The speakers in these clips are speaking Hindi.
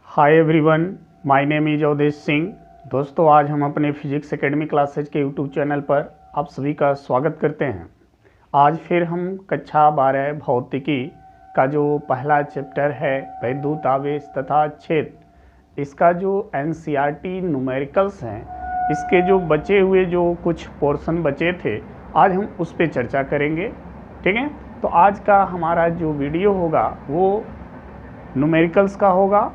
Hi everyone, my name is Awadhesh Singh. दोस्तों, आज हम अपने फिजिक्स एकेडमी क्लासेज के यूट्यूब चैनल पर आप सभी का स्वागत करते हैं। आज फिर हम कक्षा 12 भौतिकी का जो पहला चैप्टर है वैद्युत आवेश तथा क्षेत्र, इसका जो एनसीईआरटी न्यूमेरिकल्स हैं, इसके जो बचे हुए जो कुछ पोर्शन बचे थे, आज हम उस पर चर्चा करेंगे। ठीक है, तो आज का हमारा जो वीडियो होगा वो न्यूमेरिकल्स का होगा,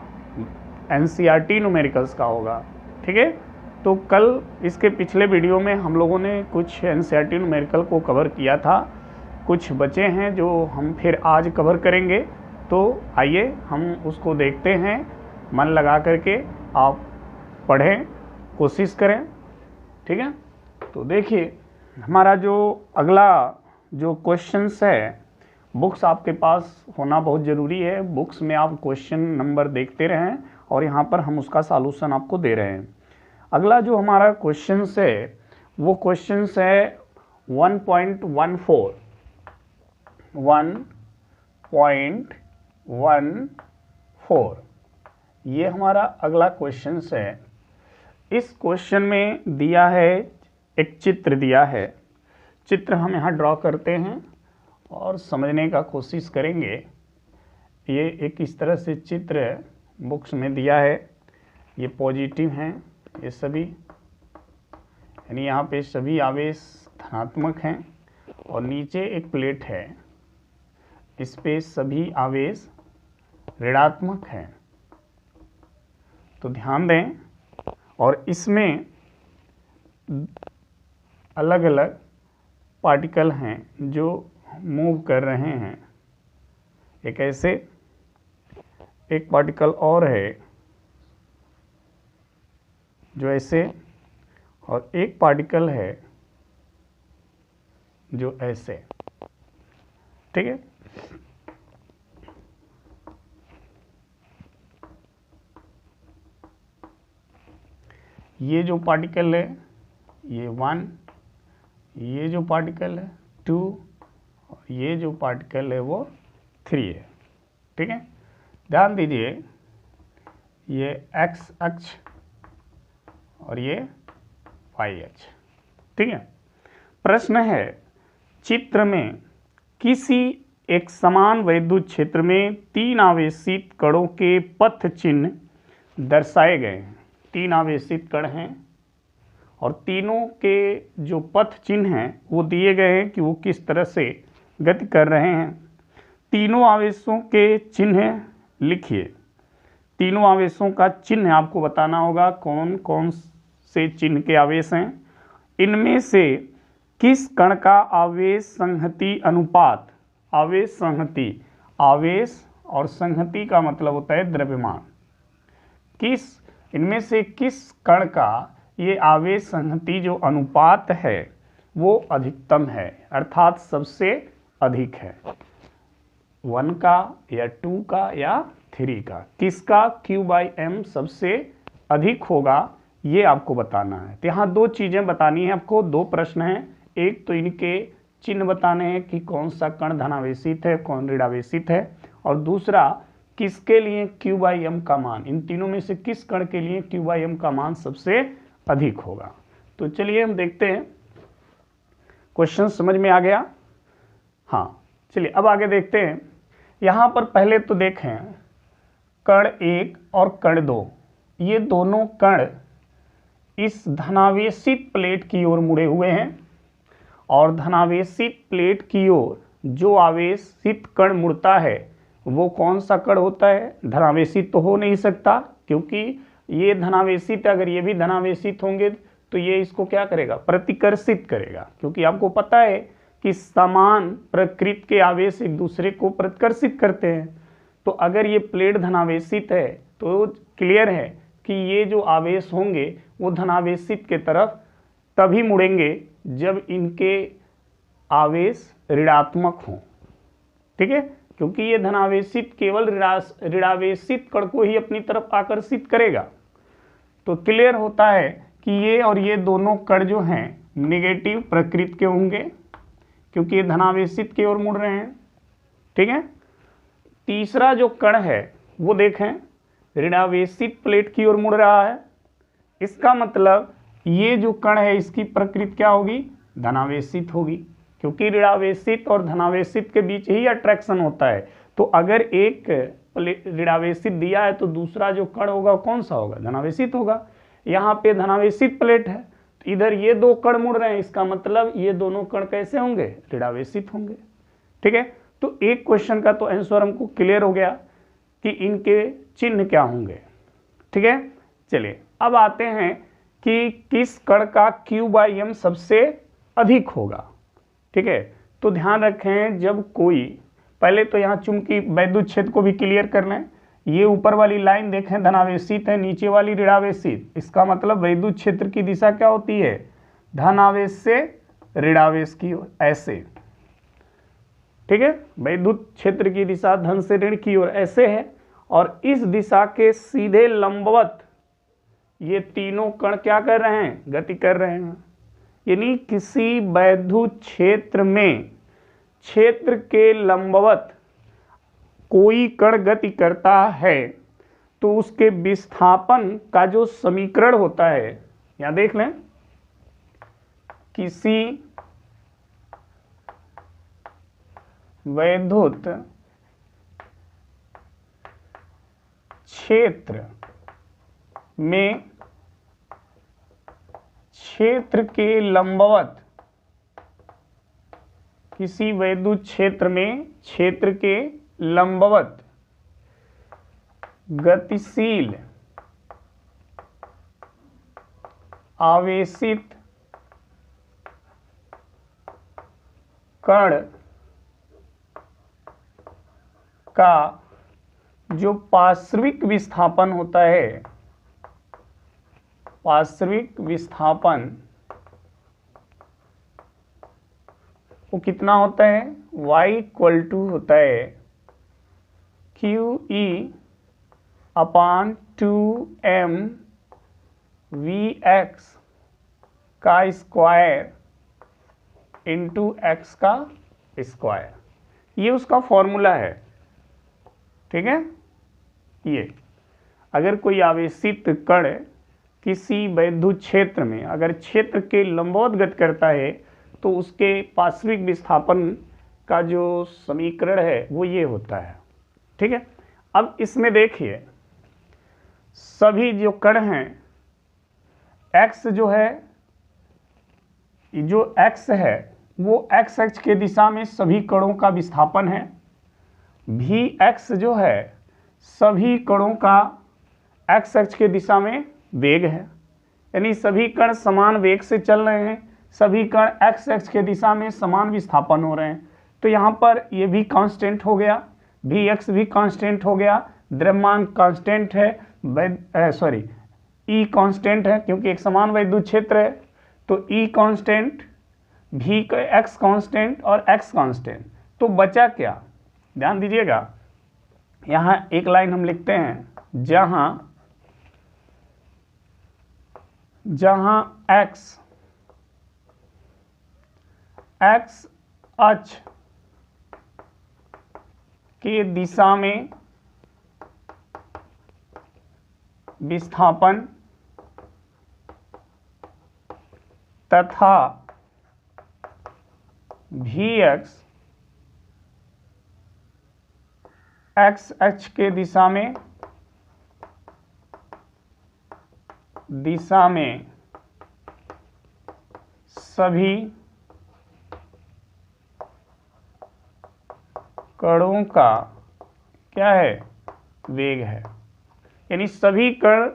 एनसीईआरटी न्यूमेरिकल्स का होगा। ठीक है, तो कल इसके पिछले वीडियो में हम लोगों ने कुछ एनसीईआरटी न्यूमेरिकल को कवर किया था, कुछ बचे हैं जो हम फिर आज कवर करेंगे। तो आइए हम उसको देखते हैं, मन लगा करके आप पढ़ें, कोशिश करें। ठीक है, तो देखिए हमारा जो अगला जो क्वेश्चंस है, बुक्स आपके पास होना बहुत ज़रूरी है। बुक्स में आप क्वेश्चन नंबर देखते रहें और यहाँ पर हम उसका सॉल्यूशन आपको दे रहे हैं। अगला जो हमारा क्वेश्चंस है वो क्वेश्चंस है 1.14 ये हमारा अगला क्वेश्चंस है। इस क्वेश्चन में दिया है, एक चित्र दिया है। चित्र हम यहाँ ड्रॉ करते हैं और समझने का कोशिश करेंगे। ये एक इस तरह से चित्र बुक्स में दिया है। ये पॉजिटिव हैं, ये सभी, यानी यहाँ पे सभी आवेश धनात्मक हैं और नीचे एक प्लेट है, इस पे सभी आवेश ऋणात्मक हैं। तो ध्यान दें, और इसमें अलग अलग पार्टिकल हैं जो मूव कर रहे हैं। एक ऐसे, एक पार्टिकल और है जो ऐसे, और एक पार्टिकल है जो ऐसे। ठीक है, ये जो पार्टिकल है ये 1, ये जो पार्टिकल है 2, और ये जो पार्टिकल है वो 3 है। ठीक है, ध्यान दीजिए, ये x अक्ष और ये y अक्ष। ठीक है, प्रश्न है, चित्र में किसी एक समान वैद्युत क्षेत्र में 3 आवेशित कणों के पथ चिन्ह दर्शाए गए हैं। 3 आवेशित कण हैं और तीनों के जो पथ चिन्ह हैं वो दिए गए हैं कि वो किस तरह से गति कर रहे हैं। तीनों आवेशों के चिन्ह लिखिए। तीनों आवेशों का चिन्ह आपको बताना होगा, कौन कौन से चिन्ह के आवेश हैं। इनमें से किस कण का आवेश संहति अनुपात, आवेश संहति, आवेश और संहति का मतलब होता है द्रव्यमान, इनमें से किस कण का ये आवेश संहति जो अनुपात है वो अधिकतम है, अर्थात सबसे अधिक है। 1 का या 2 का या 3 का, किसका Q/M सबसे अधिक होगा, ये आपको बताना है। तो यहाँ 2 चीज़ें बतानी है आपको, 2 प्रश्न हैं। एक तो इनके चिन्ह बताने हैं कि कौन सा कण धनावेशित है, कौन ऋणावेशित है, और दूसरा किसके लिए Q/M का मान, इन तीनों में से किस कण के लिए Q/M का मान सबसे अधिक होगा। तो चलिए हम देखते हैं, क्वेश्चन समझ में आ गया। हाँ, चलिए अब आगे देखते हैं। यहाँ पर पहले तो देखें, कण 1 और कण 2, ये दोनों कण इस धनावेशित प्लेट की ओर मुड़े हुए हैं, और धनावेशित प्लेट की ओर जो आवेशित कण मुड़ता है वो कौन सा कण होता है, धनावेशित तो हो नहीं सकता, क्योंकि ये धनावेशित, अगर ये भी धनावेशित होंगे तो ये इसको क्या करेगा, प्रतिकर्षित करेगा, क्योंकि आपको पता है कि समान प्रकृति के आवेश एक दूसरे को प्रतिकर्षित करते हैं। तो अगर ये प्लेट धनावेशित है तो क्लियर है कि ये जो आवेश होंगे वो धनावेशित के तरफ तभी मुड़ेंगे जब इनके आवेश ऋणात्मक हों। ठीक है, क्योंकि ये धनावेशित केवल ऋणावेशित कण को ही अपनी तरफ आकर्षित करेगा। तो क्लियर होता है कि ये और ये दोनों कण जो हैं नेगेटिव प्रकृति के होंगे, क्योंकि ये धनावेशित की ओर मुड़ रहे हैं। ठीक है, तीसरा जो कण है वो देखें, ऋणावेशित प्लेट की ओर मुड़ रहा है। इसका मतलब ये जो कण है इसकी प्रकृति क्या होगी, धनावेशित होगी, क्योंकि ऋणावेशित और धनावेशित के बीच ही अट्रैक्शन होता है। तो अगर एक ऋणावेशित दिया है तो दूसरा जो कण होगा कौन सा होगा, धनावेशित होगा। यहाँ पे धनावेशित प्लेट है, तो इधर ये दो कण मुड़ रहे हैं, इसका मतलब ये दोनों कण कैसे होंगे, ऋणावेशित होंगे। ठीक है, तो एक क्वेश्चन का तो आंसर हमको क्लियर हो गया कि इनके चिन्ह क्या होंगे। ठीक है, चलिए अब आते हैं कि किस कण का Q/M सबसे अधिक होगा। ठीक है, तो ध्यान रखें, जब कोई, पहले तो यहाँ चुंबकीय वैद्युत क्षेत्र को भी क्लियर कर लें। ये ऊपर वाली लाइन देखें धनावेशित है, नीचे वाली ऋणावेशित, इसका मतलब वैद्युत क्षेत्र की दिशा क्या होती है, धनावेश से ऋणावेश की ओर, ऐसे। ठीक है, वैद्युत क्षेत्र की दिशा धन से ऋण की ओर ऐसे है, और इस दिशा के सीधे लंबवत ये तीनों कण क्या कर रहे हैं, गति कर रहे हैं। यानी किसी वैद्युत क्षेत्र में क्षेत्र के लंबवत कोई कण गति करता है तो उसके विस्थापन का जो समीकरण होता है, यहां देख लें, किसी वैद्युत क्षेत्र में क्षेत्र के लंबवत, किसी वैद्युत क्षेत्र में क्षेत्र के लंबवत गतिशील आवेशित कण का जो पार्श्विक विस्थापन होता है, पार्श्विक विस्थापन वो कितना होता है, y = होता है QE/2m Vx का स्क्वायर इंटू x का स्क्वायर। ये उसका फॉर्मूला है। ठीक है, ये अगर कोई आवेशित कण किसी वैद्युत क्षेत्र में अगर क्षेत्र के लंबवत गति करता है तो उसके पार्श्विक विस्थापन का जो समीकरण है वो ये होता है। ठीक है, अब इसमें देखिए सभी जो कण हैं, x जो है, जो x है वो x अक्ष के दिशा में सभी कणों का विस्थापन है। Vx जो है सभी कणों का x अक्ष के दिशा में वेग है, यानी सभी कण समान वेग से चल रहे हैं, सभी कण x अक्ष के दिशा में समान विस्थापन हो रहे हैं। तो यहाँ पर ये भी कांस्टेंट हो गया, Vx भी कांस्टेंट हो गया, द्रव्यमान कांस्टेंट है, E कांस्टेंट है क्योंकि एक समान वैद्युत क्षेत्र है, तो E कांस्टेंट, X कांस्टेंट और x कांस्टेंट। तो बचा क्या, ध्यान दीजिएगा, यहाँ एक लाइन हम लिखते हैं, जहां x अक्ष के दिशा में विस्थापन तथा Vx x अक्ष के दिशा में सभी कणों का क्या है, वेग है। यानी सभी कण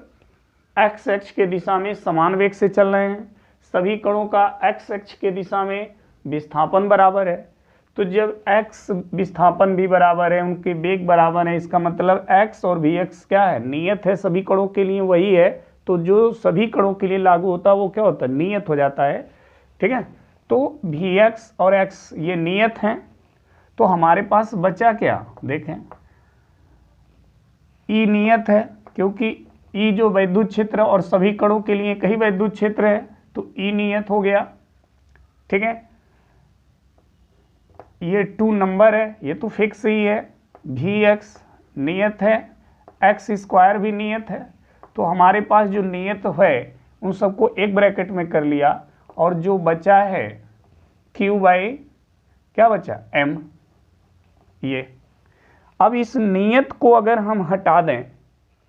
x अक्ष के दिशा में समान वेग से चल रहे हैं, सभी कणों का x अक्ष के दिशा में विस्थापन बराबर है। तो जब x विस्थापन भी बराबर है, उनके वेग बराबर है, इसका मतलब x और Vx क्या है, नियत है, सभी कणों के लिए वही है। तो जो सभी कणों के लिए लागू होता है वो क्या होता है, नियत हो जाता है। ठीक है, तो Vx और x ये नियत हैं। तो हमारे पास बचा क्या, देखें, E नियत है क्योंकि E जो वैद्युत क्षेत्र और सभी कणों के लिए कई वैद्युत क्षेत्र है, तो E नियत हो गया। ठीक है, ये 2 नंबर है, ये तो फिक्स ही है। Vx नियत है, एक्स स्क्वायर भी नियत है, तो हमारे पास जो नियत है उन सबको एक ब्रैकेट में कर लिया, और जो बचा है क्यू बाई क्या बचा एम। ये अब इस नियत को अगर हम हटा दें,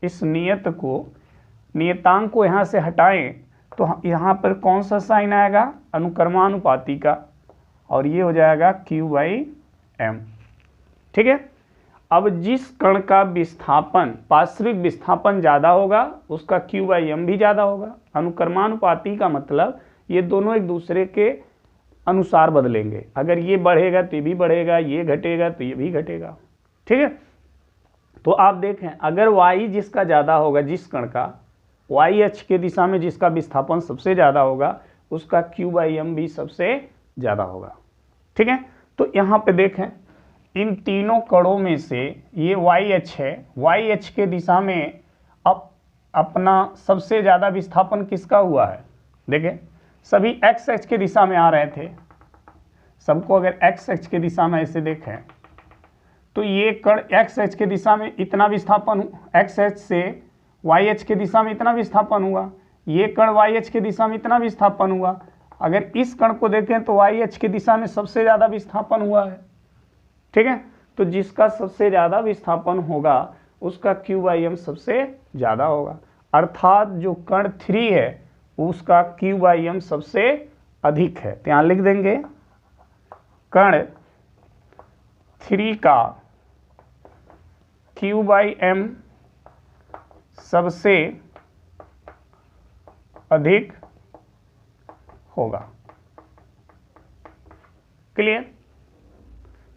इस नियत को, नियतांक को यहाँ से हटाएं, तो यहाँ पर कौन सा साइन आएगा, अनुक्रमानुपाती का, और ये हो जाएगा क्यू बाई एम। ठीक है। अब जिस कण का विस्थापन, पार्श्विक विस्थापन ज़्यादा होगा उसका क्यू बाई एम भी ज़्यादा होगा। अनुक्रमानुपाती का मतलब ये दोनों एक दूसरे के अनुसार बदलेंगे, अगर ये बढ़ेगा तो ये भी बढ़ेगा, ये घटेगा तो ये भी घटेगा। ठीक है। तो आप देखें, अगर y जिसका ज़्यादा होगा, जिस कण का y अक्ष के दिशा में जिसका विस्थापन सबसे ज़्यादा होगा उसका क्यू बाई एम भी सबसे ज़्यादा होगा। ठीक है। तो यहाँ पे देखें, इन तीनों कणों में से ये y अक्ष है, y अक्ष के दिशा में अब अपना सबसे ज़्यादा विस्थापन किसका हुआ है। देखें, सभी x अक्ष के दिशा में आ रहे थे, सबको अगर x अक्ष के दिशा में ऐसे देखें तो ये कण x अक्ष के दिशा में इतना विस्थापन, x अक्ष से y अक्ष के दिशा में इतना विस्थापन हुआ, ये कण y अक्ष के दिशा में इतना विस्थापन हुआ। अगर इस कण को देखें तो y अक्ष की दिशा में सबसे ज़्यादा विस्थापन हुआ है। ठीक है। तो जिसका सबसे ज़्यादा विस्थापन होगा उसका क्यू बाई एम सबसे ज़्यादा होगा, अर्थात जो कण 3 है उसका क्यू बाई एम सबसे अधिक है। तो यहाँ लिख देंगे कण 3 का क्यू बाई एम सबसे अधिक होगा। क्लियर।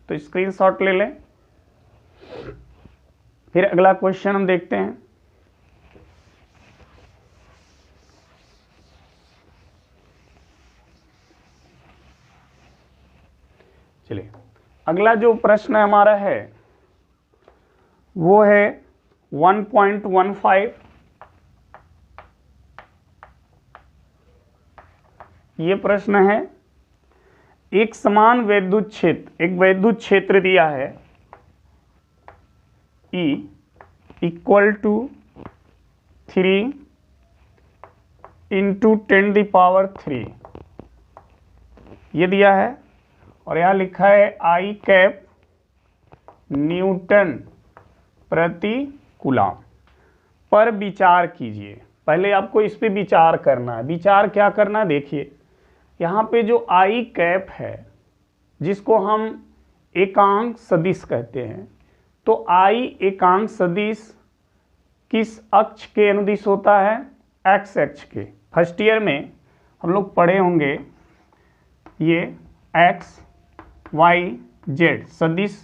तो स्क्रीनशॉट ले लें। फिर अगला क्वेश्चन हम देखते हैं। चलिए, अगला जो प्रश्न हमारा है वो है 1.15। ये प्रश्न है, एक समान वैद्युत क्षेत्र, एक वैद्युत क्षेत्र दिया है E इक्वल टू 3 इंटू 10⁻³ ये दिया है, और यहाँ लिखा है I कैप न्यूटन प्रति कूलम पर विचार कीजिए। पहले आपको इस पे विचार करना है। विचार क्या करना है, देखिए यहाँ पे जो I कैप है जिसको हम एकांक सदिश कहते हैं, तो I एकांक सदिश किस अक्ष के अनुदिश होता है, x अक्ष के। फर्स्ट ईयर में हम लोग पढ़े होंगे ये x y z सदिश,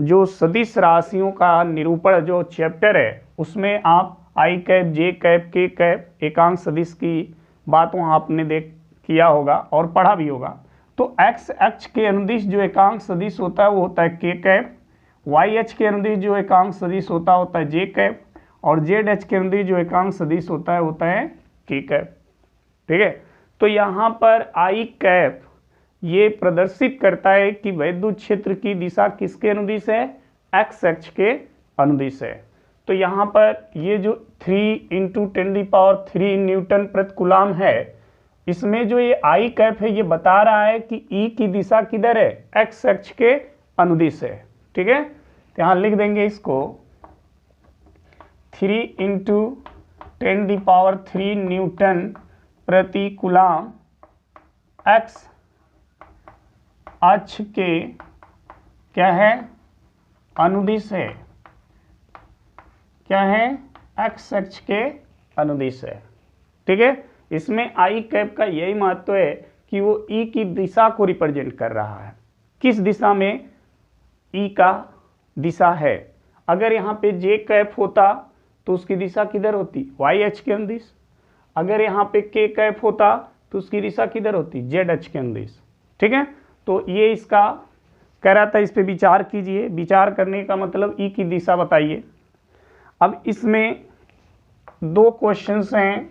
जो सदिश राशियों का निरूपण जो चैप्टर है उसमें आप I cap J cap K cap एकांक सदिश की बात वहाँ आपने किया होगा और पढ़ा भी होगा। तो x अक्ष के अनुदिश जो एकांक सदिश होता है वो होता है K कैप, y अक्ष के अनुदिश जो एकांक सदिश होता है J कैप, और z अक्ष के अनुदिश जो एकांक सदिश होता है K कैप। ठीक है। तो यहाँ पर I कैप ये प्रदर्शित करता है कि वैद्युत क्षेत्र की दिशा किसके अनुदिश है, x अक्ष के अनुदिश है। तो यहाँ पर ये जो 3 इंटू 10⁻³ न्यूटन प्रति कूलम है, इसमें जो ये I कैप है ये बता रहा है कि E की दिशा किधर है, x अक्ष के अनुदिश है। ठीक है। तो यहाँ लिख देंगे इसको 3 इंटू 10⁻³ न्यूटन प्रति कूलम x अक्ष के क्या है, अनुदिश है। क्या है, x अक्ष के अनुदिश है। ठीक है। इसमें I कैप का यही महत्व है कि वो E की दिशा को रिप्रेजेंट कर रहा है, किस दिशा में E का दिशा है। अगर यहाँ पे J कैप होता तो उसकी दिशा किधर होती, y अक्ष के अनुदिश। अगर यहाँ पे K कैप होता तो उसकी दिशा किधर होती, Z अक्ष के अनुदिश। ठीक है। तो ये इसका कह रहा था, इस पे विचार कीजिए। विचार करने का मतलब E की दिशा बताइए। अब इसमें 2 क्वेश्चंस हैं।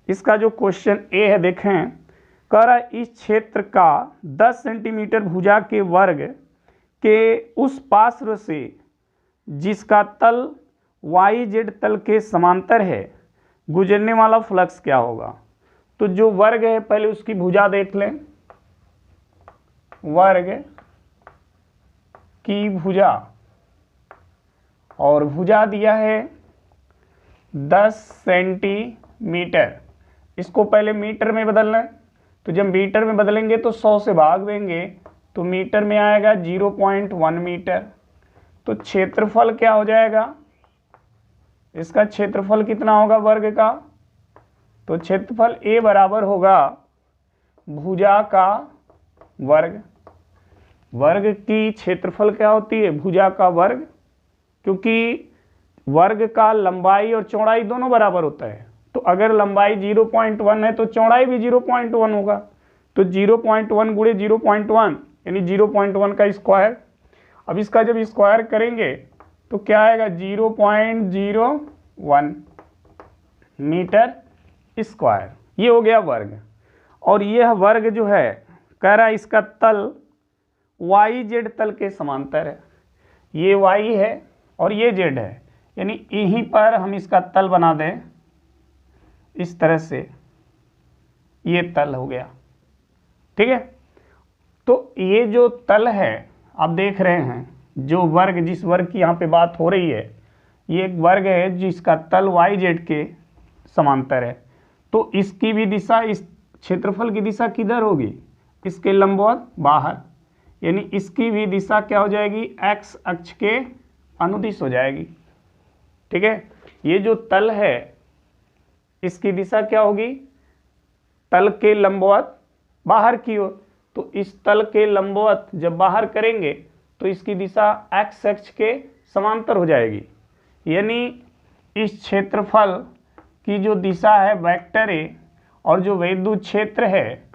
इसका जो क्वेश्चन ए है, देखें, कह रहा है इस क्षेत्र का 10 सेंटीमीटर भुजा के वर्ग के उस पार्श्व से जिसका तल वाई जेड तल के समांतर है गुजरने वाला फ्लक्स क्या होगा। तो जो वर्ग है पहले उसकी भुजा देख लें, वर्ग की भुजा, और भुजा दिया है 10 सेंटीमीटर। इसको पहले मीटर में बदलना है, तो जब मीटर में बदलेंगे तो 100 से भाग देंगे तो मीटर में आएगा 0.1 मीटर। तो क्षेत्रफल क्या हो जाएगा, इसका क्षेत्रफल कितना होगा वर्ग का, तो क्षेत्रफल A बराबर होगा भुजा का वर्ग। वर्ग की क्षेत्रफल क्या होती है, भुजा का वर्ग, क्योंकि वर्ग का लंबाई और चौड़ाई दोनों बराबर होता है। तो अगर लंबाई 0.1 है तो चौड़ाई भी 0.1 होगा, तो 0.1 गुणे 0.1 यानी 0.1 का स्क्वायर। अब इसका जब स्क्वायर करेंगे तो क्या आएगा, 0.01 मीटर स्क्वायर। ये हो गया वर्ग। और यह वर्ग जो है कह रहा है इसका तल वाई जेड तल के समांतर है। ये वाई है और ये जेड है, यानी यहीं पर हम इसका तल बना दें इस तरह से, ये तल हो गया। ठीक है, तो ये जो तल है आप देख रहे हैं, जो वर्ग, जिस वर्ग की यहाँ पे बात हो रही है, ये एक वर्ग है जिसका तल वाई जेड के समांतर है। तो इसकी भी दिशा, इस क्षेत्रफल की दिशा किधर होगी, इसके लंबवत बाहर, यानी इसकी भी दिशा क्या हो जाएगी, एक्स अक्ष के अनुदिश हो जाएगी। ठीक है, ये जो तल है इसकी दिशा क्या होगी, तल के लंबवत बाहर की ओर। तो इस तल के लंबवत जब बाहर करेंगे तो इसकी दिशा एक्स अक्ष के समांतर हो जाएगी, यानी इस क्षेत्रफल की जो दिशा है वेक्टर ए, और जो विद्युत क्षेत्र है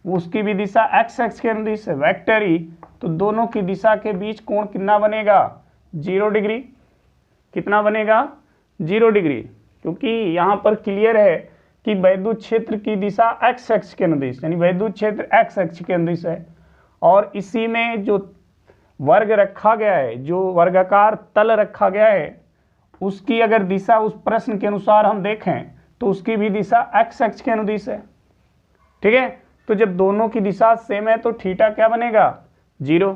उसकी भी दिशा एक्स अक्ष के अनुदिश है वेक्टर ई। तो दोनों की दिशा के बीच कोण कितना बनेगा, 0 डिग्री। कितना बनेगा, 0 डिग्री, क्योंकि यहाँ पर क्लियर है कि विद्युत क्षेत्र की दिशा एक्स अक्ष के अनुदिश, यानी विद्युत क्षेत्र एक्स अक्ष के अनुदिश है। और इसी में जो वर्ग रखा गया है, जो वर्गाकार तल रखा गया है, उसकी अगर दिशा उस प्रश्न के अनुसार हम देखें तो उसकी भी दिशा एक्स अक्ष के अनुदिश है। ठीक है, तो जब दोनों की दिशा सेम है तो थीटा क्या बनेगा, 0।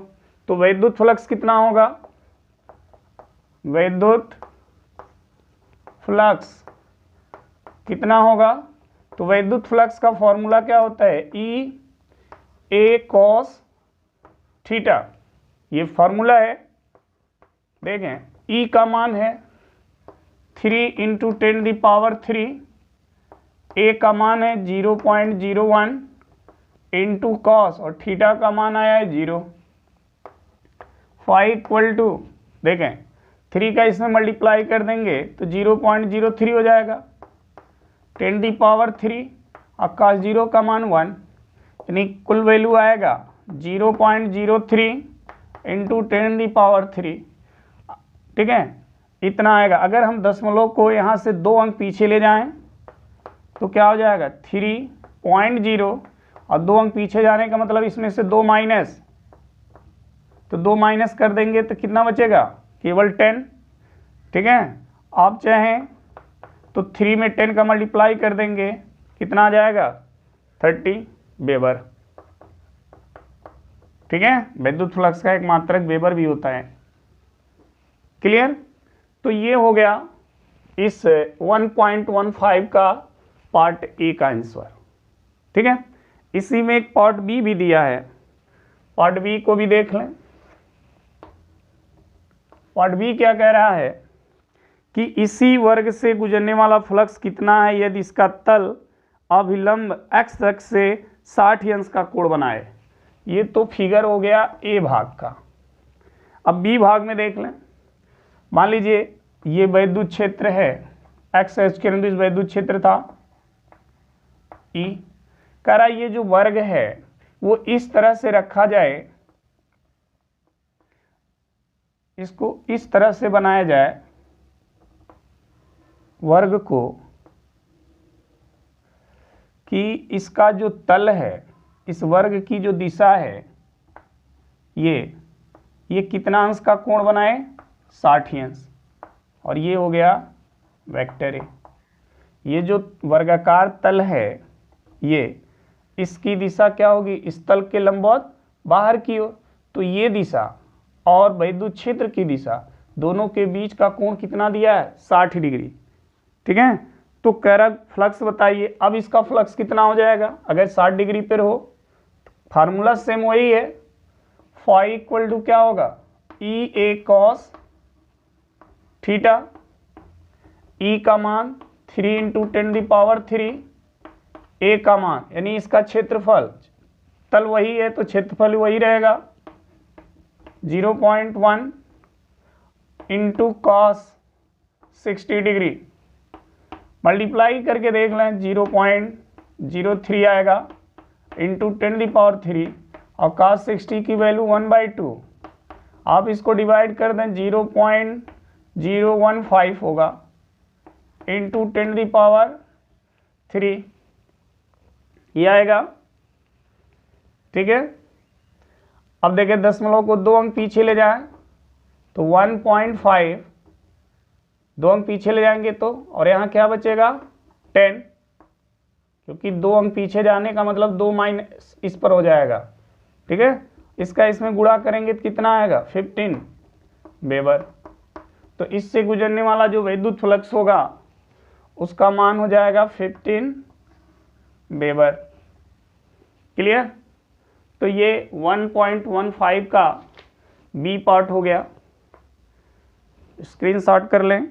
तो विद्युत फ्लक्स कितना होगा, विद्युत फ्लक्स कितना होगा, तो विद्युत फ्लक्स का फॉर्मूला क्या होता है, ई ए कॉस थीटा। ये फॉर्मूला है, देखें ई का मान है 3 × 10⁻3, ए का मान है 0.01 इंटू कॉस, और थीटा का मान आया है 0। फाई इक्वल टू, देखें 3 का इसमें मल्टीप्लाई कर देंगे तो 0.03 हो जाएगा, 10⁻3 और cos 0 का मान 1, यानी कुल वैल्यू आएगा 0.03 इंटू 10⁻3। ठीक है, इतना आएगा। अगर हम दशमलव को यहाँ से 2 अंक पीछे ले जाएं तो क्या हो जाएगा, 3.0, और 2 अंक पीछे जाने का मतलब इसमें से 2 माइनस, तो 2 माइनस कर देंगे तो कितना बचेगा, केवल 10। ठीक है, आप चाहें तो 3 में 10 का मल्टीप्लाई कर देंगे, कितना आ जाएगा, 30 वेबर। ठीक है, विद्युत फ्लक्स का एक मात्रक वेबर भी होता है। क्लियर, तो ये हो गया इस 1.15 का पार्ट ए का आंसर। ठीक है, इसी में एक पार्ट बी भी दिया है, पार्ट बी को भी देख लें। पार्ट बी क्या कह रहा है कि इसी वर्ग से गुजरने वाला फ्लक्स कितना है यदि इसका तल अभिलंब एक्स अक्ष से 60 अंश का कोण बनाए। ये तो फिगर हो गया ए भाग का। अब बी भाग में देख लें। मान लीजिए ये विद्युत क्षेत्र है, एक्स अक्ष के अनुदिश विद्युत क्षेत्र था ई। कह रहा ये जो वर्ग है वो इस तरह से रखा जाए, इसको इस तरह से बनाया जाए वर्ग को, कि इसका जो तल है, इस वर्ग की जो दिशा है, ये कितना अंश का कोण बनाए, 60 अंश, और ये हो गया वेक्टर ए। ये जो वर्गाकार तल है ये, इसकी दिशा क्या होगी, इस तल के लंबवत बाहर की ओर। तो ये दिशा और विद्युत क्षेत्र की दिशा दोनों के बीच का कोण कितना दिया है, 60 डिग्री। ठीक है, तो कह रहा फ्लक्स बताइए। अब इसका फ्लक्स कितना हो जाएगा, अगर 60 डिग्री पर हो, फार्मूला सेम वही है, फाई इक्वल टू क्या होगा, ई ए कॉस थीटा, ई का मान 3 × 10⁻3, ए का मान यानी इसका क्षेत्रफल, तल वही है तो क्षेत्रफल वही रहेगा, 0.1 × cos 60 डिग्री, मल्टीप्लाई करके देख लें 0.03 आएगा इंटू 10⁻3, और cos 60 की वैल्यू 1/2, आप इसको डिवाइड कर दें 0.015 होगा इंटू 10⁻3, ये आएगा। ठीक है, अब देखें दशमलव को 2 अंक पीछे ले जाएं तो 1.5, 2 अंक पीछे ले जाएंगे तो, और यहाँ क्या बचेगा 10, क्योंकि 2 अंक पीछे जाने का मतलब 2 माइनस इस पर हो जाएगा। ठीक है, इसका इसमें गुणा करेंगे तो कितना आएगा 15 वेबर। तो इससे गुजरने वाला जो विद्युत फ्लक्स होगा उसका मान हो जाएगा 15 वेबर। क्लियर, तो ये 1.15 का बी पार्ट हो गया, स्क्रीनशॉट कर लें।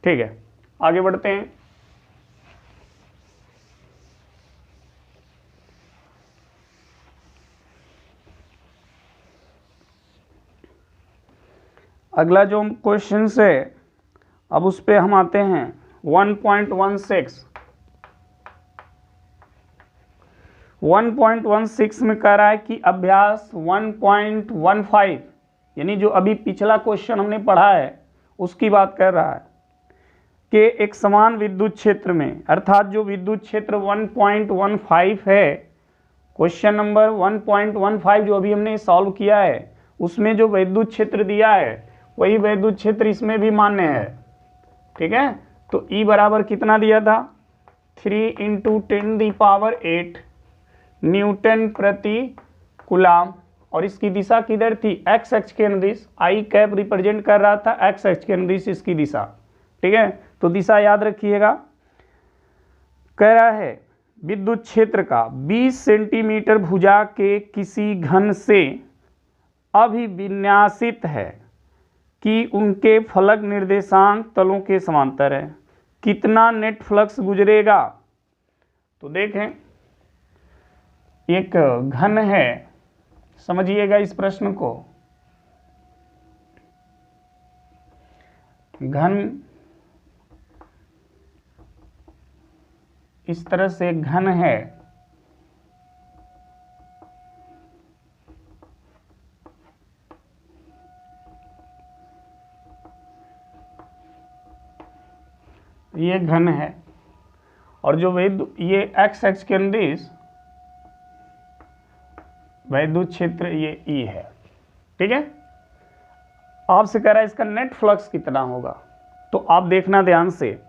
ठीक है, आगे बढ़ते हैं। अगला जो क्वेश्चन है अब उस पे हम आते हैं 1.16। 1.16 में कह रहा है कि अभ्यास 1.15 यानी जो अभी पिछला क्वेश्चन हमने पढ़ा है उसकी बात कर रहा है कि एक समान विद्युत क्षेत्र में, अर्थात जो विद्युत क्षेत्र 1.15 है, क्वेश्चन नंबर 1.15 जो अभी हमने सॉल्व किया है उसमें जो विद्युत क्षेत्र दिया है वही विद्युत क्षेत्र इसमें भी मान्य है। ठीक है, तो E बराबर कितना दिया था, 3 × 10⁸ न्यूटन प्रति कूलाम, और इसकी दिशा किधर थी, एक्स अक्ष के अनुदिश। आई कैप रिप्रेजेंट कर रहा था एक्स अक्ष के अनुदिश इसकी दिशा। ठीक है, तो दिशा याद रखिएगा। कह रहा है विद्युत क्षेत्र का 20 सेंटीमीटर भुजा के किसी घन से अभिविन्यासित है कि उनके फलक निर्देशांक तलों के समांतर है, कितना नेट फ्लक्स गुजरेगा। तो देखें एक घन है, समझिएगा इस प्रश्न को, घन इस तरह से घन है, ये घन है, और जो ये एक्स अक्ष के अनुदिश विद्युत क्षेत्र ये E है। ठीक है, आपसे कह रहा है इसका नेट फ्लक्स कितना होगा। तो आप देखना ध्यान से,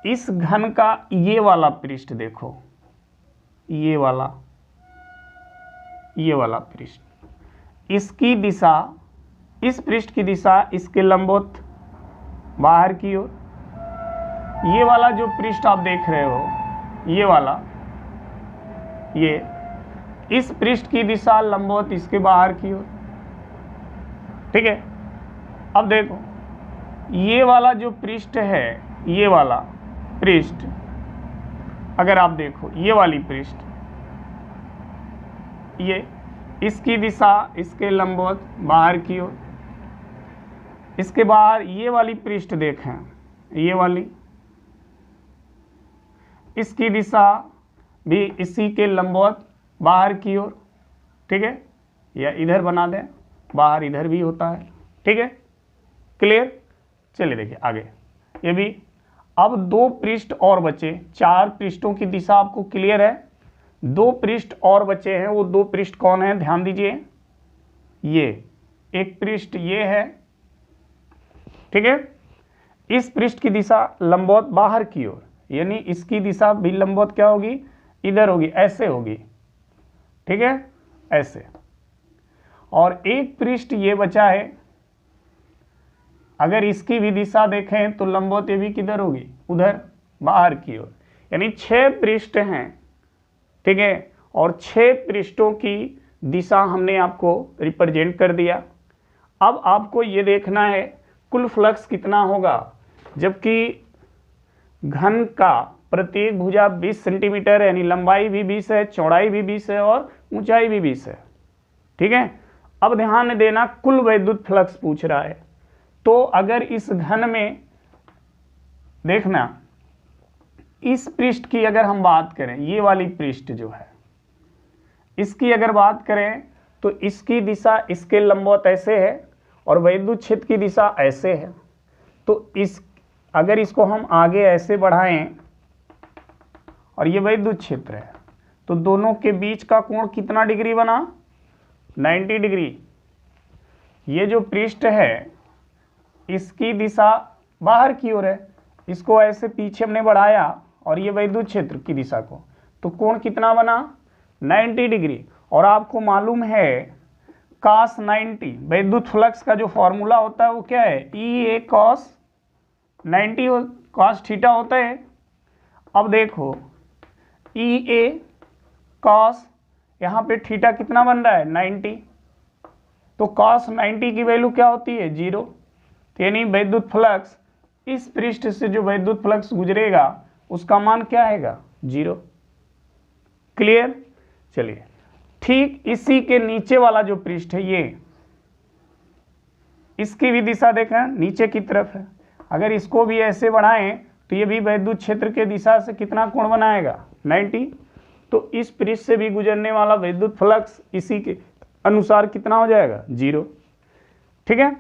इस घन का ये वाला पृष्ठ देखो, ये वाला पृष्ठ, इसकी दिशा, इस पृष्ठ की दिशा इसके लंबवत बाहर की ओर। ये वाला जो पृष्ठ आप देख रहे हो, ये वाला, ये इस पृष्ठ की दिशा लंबवत इसके बाहर की ओर। ठीक है, अब देखो ये वाला जो पृष्ठ है, ये वाला पृष्ठ, अगर आप देखो ये वाली पृष्ठ, ये इसकी दिशा इसके लंबवत बाहर की ओर। इसके बाहर ये वाली पृष्ठ देखें, ये वाली, इसकी दिशा भी इसी के लंबवत बाहर की ओर। ठीक है, या इधर बना दें, बाहर इधर भी होता है। ठीक है, क्लियर। चलिए देखिए आगे, ये भी। अब 2 पृष्ठ और बचे, 4 पृष्ठों की दिशा आपको क्लियर है, 2 पृष्ठ और बचे हैं। वो 2 पृष्ठ कौन है, ध्यान दीजिए। ये एक पृष्ठ ये है, ठीक है। इस पृष्ठ की दिशा लंबवत बाहर की ओर, यानी इसकी दिशा भी लंबवत क्या होगी, इधर होगी, ऐसे होगी, ठीक है, ऐसे। और एक पृष्ठ ये बचा है, अगर इसकी भी दिशा देखें तो लंबवत ये भी किधर होगी, उधर बाहर की ओर, यानी 6 पृष्ठ हैं, ठीक है। और 6 पृष्ठों की दिशा हमने आपको रिप्रेजेंट कर दिया। अब आपको ये देखना है कुल फ्लक्स कितना होगा, जबकि घन का प्रत्येक भुजा 20 सेंटीमीटर है, यानी लंबाई भी 20 है, चौड़ाई भी 20 है और ऊंचाई भी 20 है, ठीक है। अब ध्यान देना, कुल वैद्युत फ्लक्स पूछ रहा है। तो अगर इस घन में देखना, इस पृष्ठ की अगर हम बात करें, ये वाली पृष्ठ जो है इसकी अगर बात करें तो इसकी दिशा इसके लंबवत ऐसे है और वैद्युत क्षेत्र की दिशा ऐसे है। तो अगर इसको हम आगे ऐसे बढ़ाएं और ये वैद्युत क्षेत्र है, तो दोनों के बीच का कोण कितना डिग्री बना, 90 डिग्री। ये जो पृष्ठ है इसकी दिशा बाहर की ओर है, इसको ऐसे पीछे हमने बढ़ाया और ये वैद्युत क्षेत्र की दिशा को, तो कोण कितना बना, 90 डिग्री। और आपको मालूम है cos 90 वैद्युत फ्लक्स का जो फॉर्मूला होता है वो क्या है, E A cos 90 cos theta होता है। अब देखो E A cos, यहाँ पे थीटा कितना बन रहा है, 90, तो cos 90 की वैल्यू क्या होती है, 0। यानी वैद्युत फ्लक्स, इस पृष्ठ से जो वैद्युत फ्लक्स गुजरेगा उसका मान क्या आएगा, 0। क्लियर। चलिए, ठीक इसी के नीचे वाला जो पृष्ठ है ये, इसकी भी दिशा देखें नीचे की तरफ है। अगर इसको भी ऐसे बढ़ाएं तो ये भी वैद्युत क्षेत्र के दिशा से कितना कोण बनाएगा, 90। तो इस पृष्ठ से भी गुजरने वाला वैद्युत फ्लक्स इसी के अनुसार कितना हो जाएगा, 0, ठीक है।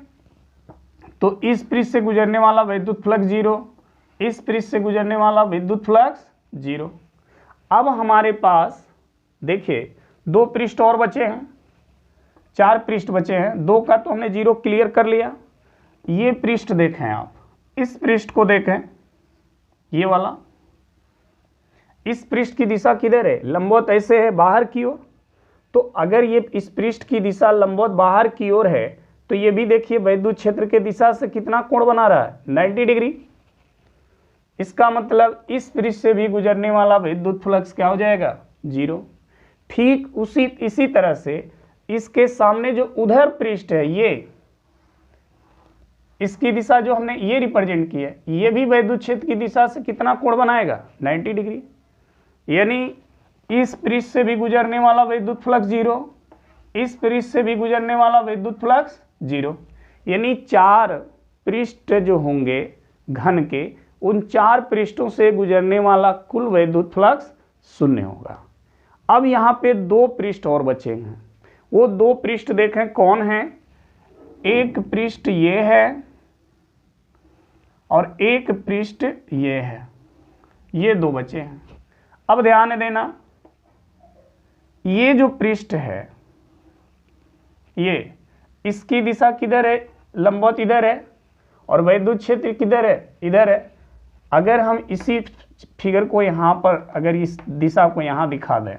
तो इस पृष्ठ से गुजरने वाला वैद्युत फ्लक्स 0, इस पृष्ठ से गुजरने वाला विद्युत फ्लक्स 0। अब हमारे पास देखिए 2 पृष्ठ और बचे हैं, 4 पृष्ठ बचे हैं, 2 का तो हमने 0 क्लियर कर लिया। ये पृष्ठ देखें आप, इस पृष्ठ को देखें, ये वाला, इस पृष्ठ की दिशा किधर है, लंबवत ऐसे है बाहर की ओर। तो अगर ये इस पृष्ठ की दिशा लंबवत बाहर की ओर है तो ये भी देखिए वैद्युत क्षेत्र के दिशा से कितना कोण बना रहा है, 90 डिग्री। इसका मतलब इस पृष्ठ से भी गुजरने वाला विद्युत फ्लक्स क्या हो जाएगा, 0। ठीक इसी तरह से इसके सामने जो उधर पृष्ठ है, ये इसकी दिशा जो हमने ये रिप्रेजेंट की है, ये भी वैद्युत क्षेत्र की दिशा से कितना कोण बनाएगा, 90 डिग्री। यानी इस पृष्ठ से भी गुजरने वाला विद्युत फ्लक्स 0, इस पृष्ठ से भी गुजरने वाला विद्युत फ्लक्स 0। यानी 4 पृष्ठ जो होंगे घन के, उन 4 पृष्ठों से गुजरने वाला कुल वैद्युत फ्लक्स 0 होगा। अब यहाँ पे 2 पृष्ठ और बचे हैं, वो 2 पृष्ठ देखें कौन है। एक पृष्ठ ये है और एक पृष्ठ ये है, ये 2 बचे हैं। अब ध्यान देना, ये जो पृष्ठ है ये, इसकी दिशा किधर है, लंबवत इधर है और वैद्युत क्षेत्र किधर है, इधर है। अगर हम इसी फिगर को यहाँ पर, अगर इस दिशा को यहाँ दिखा दें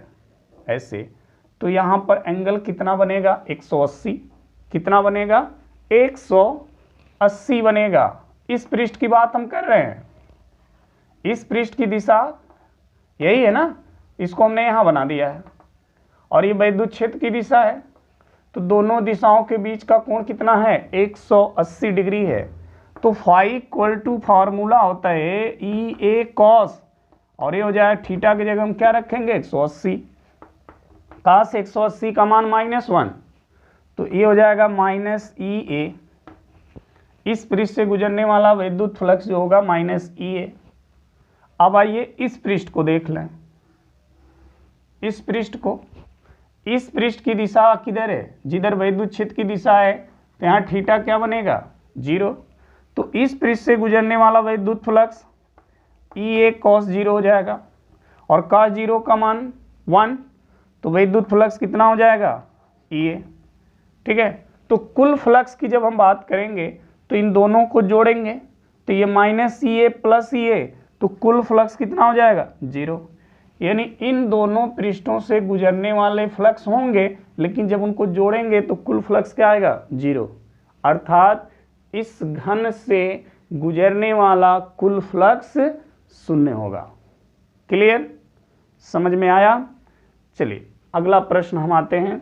ऐसे, तो यहाँ पर एंगल कितना बनेगा, 180। कितना बनेगा, 180 बनेगा। इस पृष्ठ की बात हम कर रहे हैं, इस पृष्ठ की दिशा यही है ना, इसको हमने यहाँ बना दिया है और ये वैद्युत क्षेत्र की दिशा है। तो दोनों दिशाओं के बीच का कोण कितना है, 180 डिग्री है। तो फाई इक्वल टू फार्मूला होता है ई ए कॉस, और ये हो जाए थीटा की जगह हम क्या रखेंगे, 180। काश 180 का मान -1, तो ये हो जाएगा -EA। इस पृष्ठ से गुजरने वाला विद्युत फ्लक्स जो होगा -EA। अब आइए इस पृष्ठ को देख लें, इस पृष्ठ को, इस पृष्ठ की दिशा किधर है, जिधर विद्युत क्षेत्र की दिशा है, तो यहाँ थीटा क्या बनेगा, 0। तो इस पृष्ठ से गुजरने वाला विद्युत फ्लक्स EA cos 0 हो जाएगा और cos 0 का मान 1, तो विद्युत फ्लक्स कितना हो जाएगा, EA। ठीक है। तो कुल फ्लक्स की जब हम बात करेंगे तो इन दोनों को जोड़ेंगे तो ये माइनस ये प्लस ये, तो कुल फ्लक्स कितना हो जाएगा 0। यानी इन दोनों पृष्ठों से गुजरने वाले फ्लक्स होंगे, लेकिन जब उनको जोड़ेंगे तो कुल फ्लक्स क्या आएगा 0, अर्थात इस घन से गुजरने वाला कुल फ्लक्स 0 होगा। क्लियर, समझ में आया। चलिए अगला प्रश्न हम आते हैं।